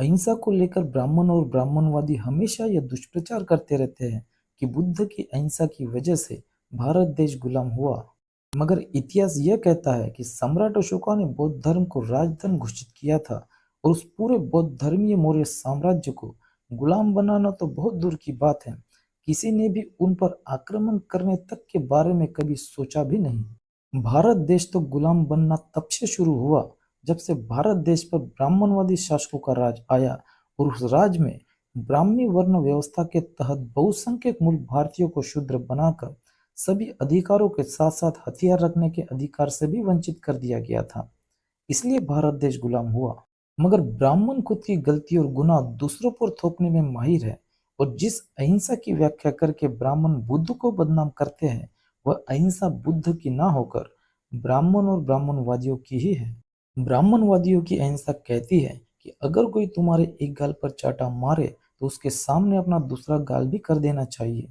अहिंसा को लेकर ब्राह्मण और ब्राह्मणवादी हमेशा यह दुष्प्रचार करते रहते हैं कि बुद्ध की अहिंसा की वजह से भारत देश गुलाम हुआ। मगर इतिहास यह कहता है कि सम्राट अशोका ने बौद्ध धर्म को राजधर्म घोषित किया था और उस पूरे बौद्ध धर्मीय मौर्य साम्राज्य को गुलाम बनाना तो बहुत दूर की बात है, किसी ने भी उन पर आक्रमण करने तक के बारे में कभी सोचा भी नहीं। भारत देश तो गुलाम बनना तब से शुरू हुआ जब से भारत देश पर ब्राह्मणवादी शासकों का राज आया और उस राज में ब्राह्मी वर्ण व्यवस्था के तहत बहुसंख्यक मूल भारतीयों को शूद्र बनाकर सभी अधिकारों के साथ साथ हथियार रखने के अधिकार से भी वंचित कर दिया गया था। इसलिए भारत देश गुलाम हुआ। मगर ब्राह्मण खुद की गलती और गुनाह दूसरों पर थोपने में माहिर है और जिस अहिंसा की व्याख्या करके ब्राह्मण बुद्ध को बदनाम करते हैं वह अहिंसा बुद्ध की ना होकर ब्राह्मण और ब्राह्मणवादियों की ही है। ब्राह्मणवादियों की अहिंसा कहती है कि अगर कोई तुम्हारे एक गाल पर चाटा मारे तो उसके सामने अपना दूसरा गाल भी कर देना चाहिए।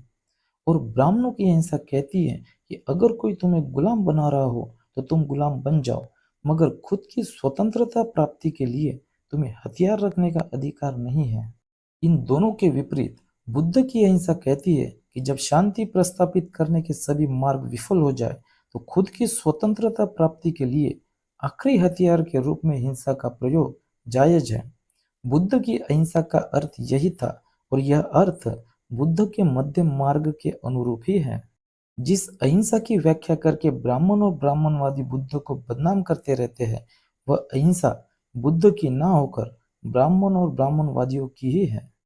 और ब्राह्मणों की अहिंसा कहती है कि अगर कोई तुम्हें गुलाम बना रहा हो तो तुम गुलाम बन जाओ, मगर खुद की स्वतंत्रता प्राप्ति के लिए तुम्हें हथियार रखने का अधिकार नहीं है। इन दोनों के विपरीत बुद्ध की अहिंसा कहती है कि जब शांति प्रस्थापित करने के सभी मार्ग विफल हो जाए तो खुद की स्वतंत्रता प्राप्ति के लिए आखिरी हथियार के रूप में हिंसा का प्रयोग जायज है। बुद्ध की अहिंसा का अर्थ यही था और यह अर्थ बुद्ध के मध्य मार्ग के अनुरूप ही है। जिस अहिंसा की व्याख्या करके ब्राह्मण और ब्राह्मणवादी बुद्ध को बदनाम करते रहते हैं वह अहिंसा बुद्ध की ना होकर ब्राह्मण और ब्राह्मणवादियों की ही है।